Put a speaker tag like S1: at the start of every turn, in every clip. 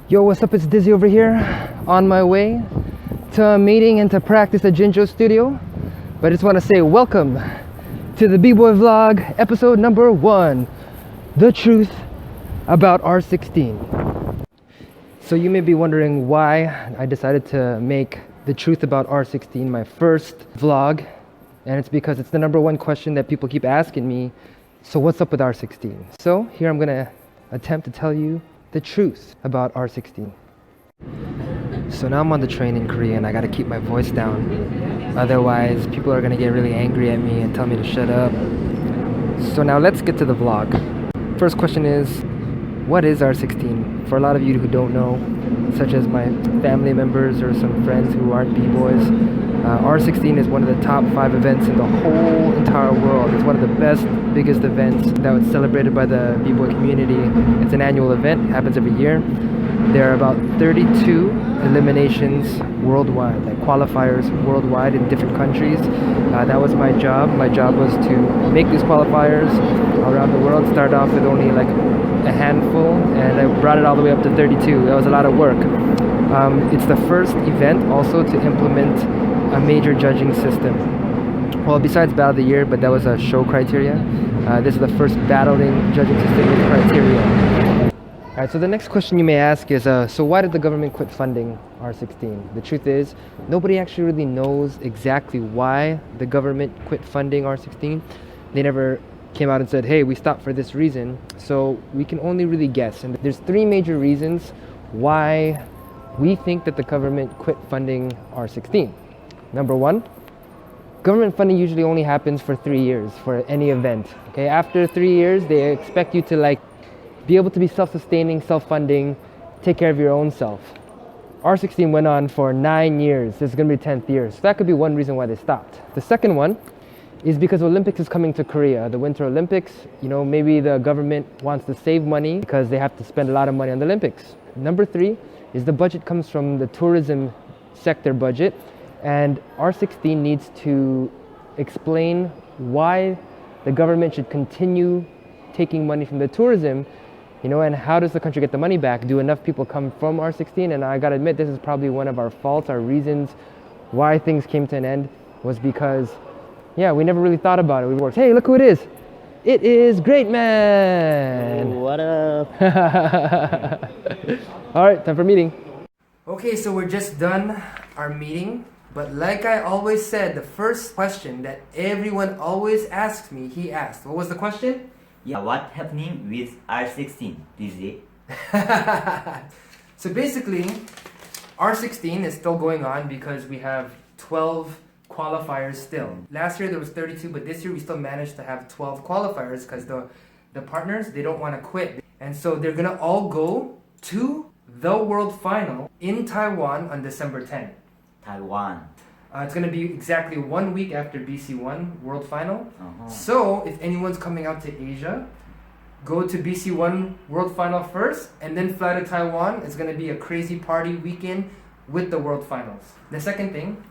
S1: Yo, what's up? It's Dyzee over here, on my way to a meeting and to practice at Jinjo studio. But I just want to say welcome to the Bboy vlog, episode number 1, the truth about R16. So you may be wondering why I decided to make the truth about R16 my first vlog, and it's because it's the number 1 question that people keep asking me. So what's up with R16? So here I'm gonna attempt to tell you the truth about R16. So now I'm on the train in Korea and I gotta keep my voice down. Otherwise, people are gonna get really angry at me and tell me to shut up. So now let's get to the vlog. First question is, what is R16? For a lot of you who don't know, such as my family members or some friends who aren't B-boys, R16 is one of the top 5 events in the whole entire world. It's one of the best, biggest events that was celebrated by the B-boy community. It's an annual event, happens every year. There are about 32 eliminations worldwide, like qualifiers worldwide in different countries. That was my job. My job was to make these qualifiers around the world. Started off with only like a handful, and I brought it all the way up to 32. That was a lot of work. It's the first event also to implement a major judging system. Well, besides Battle of the Year, but that was a show criteria. This is the first battling judging system with criteria. Alright, so the next question you may ask is, so why did the government quit funding R16? The truth is, nobody actually really knows exactly why the government quit funding R16. They never came out and said, hey, we stopped for this reason. So we can only really guess. And there's 3 major reasons why we think that the government quit funding R16. Number 1, government funding usually only happens for 3 years for any event. Okay, after 3 years, they expect you to be able to be self-sustaining, self-funding, take care of your own self. R16 went on for 9 years. This is going to be 10th year. So that could be one reason why they stopped. The second one is because Olympics is coming to Korea, the Winter Olympics. You know, maybe the government wants to save money because they have to spend a lot of money on the Olympics. Number 3 is the budget comes from the tourism sector budget, and R16 needs to explain why the government should continue taking money from the tourism. You know, and how does the country get the money back? Do enough people come from R16? And I gotta admit, this is probably one of our faults. Our reasons why things came to an end was because, yeah, we never really thought about it. We worked, hey, look who it is. It is Greatman.
S2: Oh, what up?
S1: All right, time for meeting. Okay, so we're just done our meeting. But like I always said, the first question that everyone always asks me, he asked. What was the question?
S2: Yeah, what happening with R16, Dyzee?
S1: So basically, R16 is still going on because we have 12 qualifiers still. Last year there was 32, but this year we still managed to have 12 qualifiers because the partners, they don't want to quit. And so they're going to all go to the World Final in Taiwan on December 10th.
S2: Taiwan.
S1: It's going to be exactly 1 week after BC1 World Final. So if anyone's coming out to Asia, go to BC1 World Final first and then fly to Taiwan. It's going to be a crazy party weekend with the World Finals. The second thing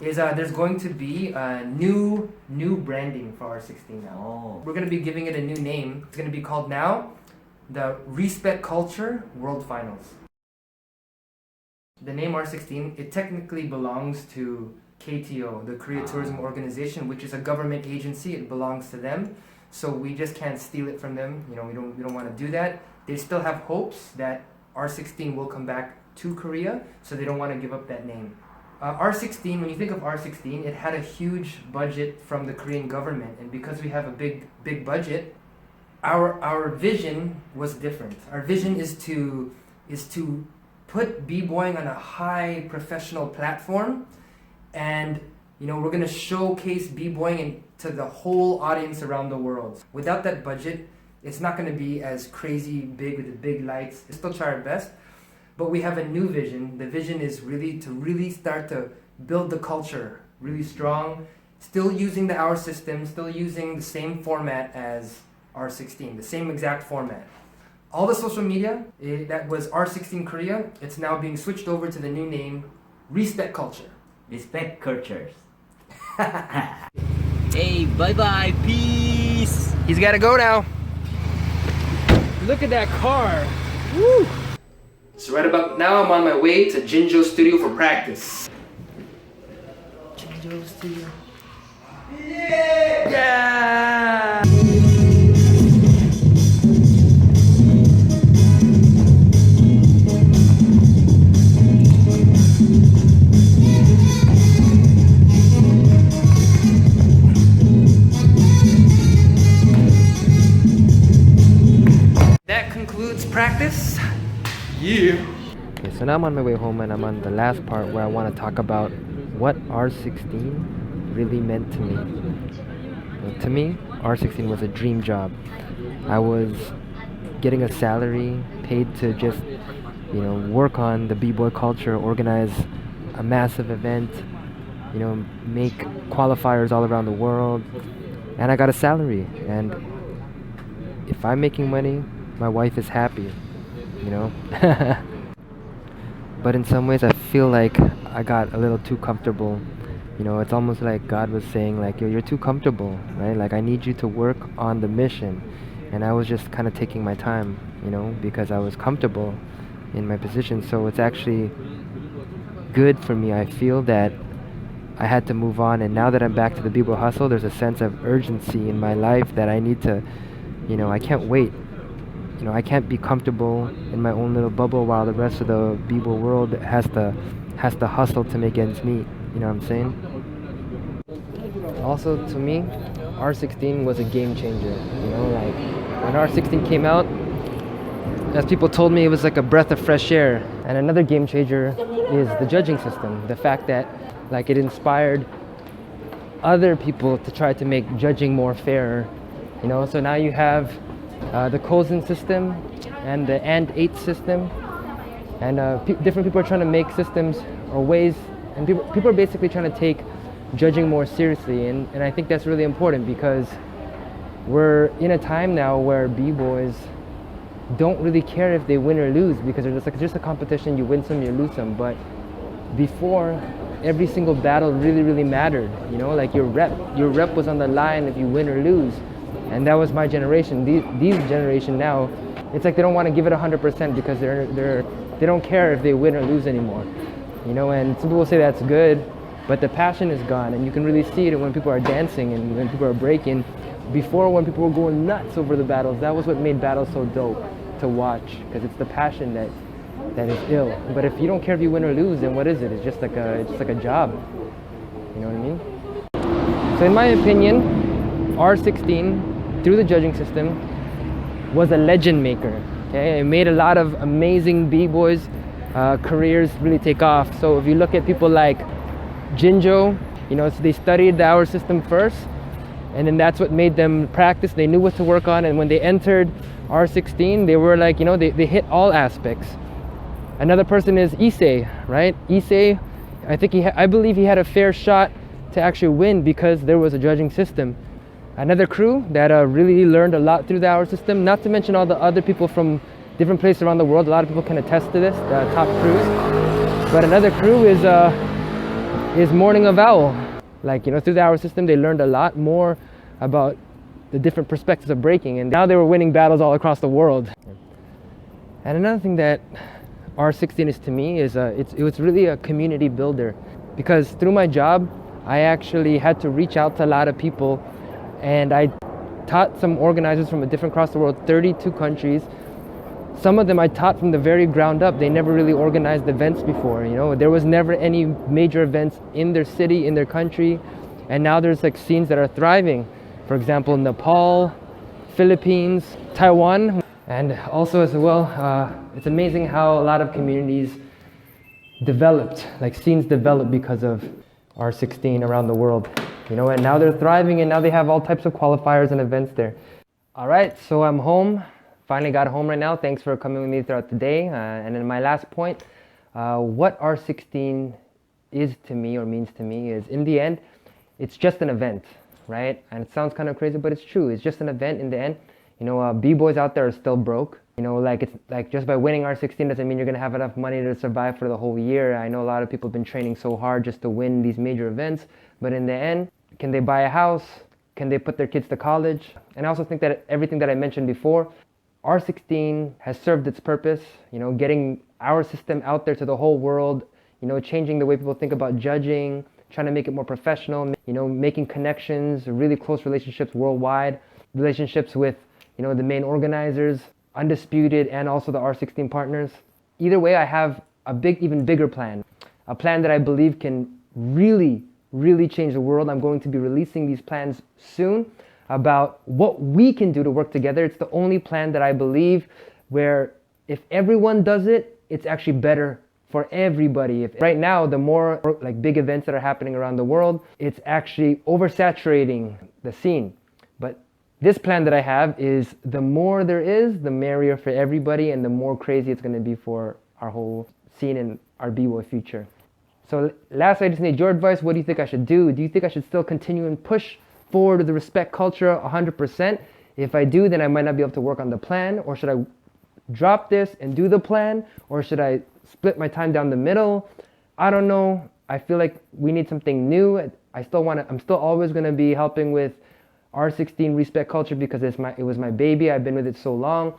S1: is there's going to be new branding for R16 now.
S2: Oh.
S1: We're going to be giving it a new name. It's going to be called now the Respect Culture World Finals. The name R16, it technically belongs to KTO, the Korea Tourism Organization, which is a government agency. It belongs to them, so we just can't steal it from them. You know, we don't want to do that. They still have hopes that R16 will come back to Korea, so they don't want to give up that name. R16, when you think of R16, it had a huge budget from the Korean government, and because we have a big budget, our vision was different. Our vision is to put b-boying on a high professional platform, and you know, we're going to showcase b-boying to the whole audience around the world. Without that budget, it's not going to be as crazy big with the big lights. We'll still try our best, but we have a new vision. The vision is really start to build the culture really strong, still using the hour system, still using the same format as R16, the same exact format. All the social media that was R16 Korea, it's now being switched over to the new name, Respect Culture.
S2: Respect cultures. Hey, bye-bye, peace.
S1: He's gotta go now. Look at that car. Woo! So right about now I'm on my way to Jinjo studio for practice. Jinjo studio. Yeah! That concludes practice. Yeah. Okay, so now I'm on my way home and I'm on the last part where I want to talk about what R16 really meant to me. Well, to me, R16 was a dream job. I was getting a salary, paid to just, work on the b-boy culture, organize a massive event, make qualifiers all around the world, and I got a salary. And if I'm making money, my wife is happy, But in some ways, I feel like I got a little too comfortable. It's almost like God was saying, like, yo, you're too comfortable, right? Like, I need you to work on the mission. And I was just kind of taking my time, because I was comfortable in my position. So it's actually good for me. I feel that I had to move on. And now that I'm back to the b-boy hustle, there's a sense of urgency in my life that I need to, I can't wait. I can't be comfortable in my own little bubble while the rest of the b-boy world has to hustle to make ends meet. You know what I'm saying? Also, to me, R16 was a game changer. Like when R16 came out, as people told me, it was like a breath of fresh air. And another game changer is the judging system. The fact that, like, it inspired other people to try to make judging more fair. So now you have the Cozen system and the and 8 system, and different people are trying to make systems or ways, and people are basically trying to take judging more seriously, and I think that's really important because we're in a time now where b-boys don't really care if they win or lose, because it's just a competition. You win some, you lose some. But before, every single battle really mattered. Like your rep was on the line if you win or lose. And that was my generation. These generation now, it's like they don't want to give it 100% because they don't care if they win or lose anymore. And some people say that's good, but the passion is gone, and you can really see it when people are dancing and when people are breaking. Before, when people were going nuts over the battles, that was what made battles so dope to watch, because it's the passion that is ill. But if you don't care if you win or lose, then what is it? It's just like a job. You know what I mean? So in my opinion, R16, through the judging system, was a legend maker. Okay, it made a lot of amazing b-boys careers really take off. So if you look at people like Jinjo, so they studied the hour system first, and then that's what made them practice. They knew what to work on, and when they entered R16, they were like, they hit all aspects. Another person is Issei, right? Issei, I believe he had a fair shot to actually win because there was a judging system. Another crew that really learned a lot through the hour system, not to mention all the other people from different places around the world. A lot of people can attest to this, the top crews. But another crew is Morning of Owl. Like, through the hour system, they learned a lot more about the different perspectives of breaking, and now they were winning battles all across the world. And another thing that R16 is to me is it was really a community builder, because through my job, I actually had to reach out to a lot of people, and I taught some organizers from across the world, 32 countries. Some of them I taught from the very ground up. They never really organized events before. There was never any major events in their city, in their country, and now there's like scenes that are thriving. For example, Nepal, Philippines, Taiwan, and also as well, it's amazing how a lot of communities developed, like scenes developed because of R16 around the world. And now they're thriving, and now they have all types of qualifiers and events there. All right, so I'm home. Finally got home right now. Thanks for coming with me throughout the day. And then my last point, what R16 is to me or means to me is, in the end, it's just an event, right? And it sounds kind of crazy, but it's true. It's just an event in the end. B-boys out there are still broke. It's like just by winning R16 doesn't mean you're gonna have enough money to survive for the whole year. I know a lot of people have been training so hard just to win these major events, but in the end, can they buy a house? Can they put their kids to college? And I also think that everything that I mentioned before, R16 has served its purpose, getting our system out there to the whole world, you know, changing the way people think about judging, trying to make it more professional, you know, making connections, really close relationships worldwide, relationships with, you know, the main organizers, Undisputed, and also the R16 partners. Either way, I have a even bigger plan, a plan that I believe can really change the world. I'm going to be releasing these plans soon about what we can do to work together. It's the only plan that I believe where if everyone does it, it's actually better for everybody. Right now, the more like big events that are happening around the world, it's actually oversaturating the scene. But this plan that I have is the more there is, the merrier for everybody, and the more crazy it's going to be for our whole scene and our Bboy future. So lastly, I just need your advice. What do you think I should do? Do you think I should still continue and push forward to the respect culture 100%? If I do, then I might not be able to work on the plan. Or should I drop this and do the plan? Or should I split my time down the middle? I don't know. I feel like we need something new. I'm still always going to be helping with R16 respect culture because it was my baby. I've been with it so long.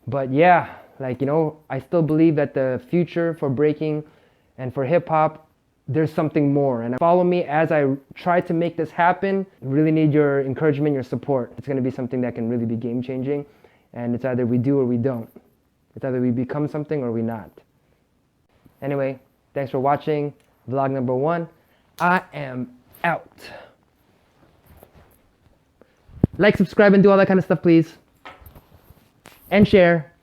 S1: But yeah, like, you know, I still believe that the future for breaking and for hip hop, there's something more. And follow me as I try to make this happen. I really need your encouragement, your support. It's going to be something that can really be game changing. And it's either we do or we don't. It's either we become something or we not. Anyway, thanks for watching vlog number 1. I am out. Like, subscribe, and do all that kind of stuff, please. And share.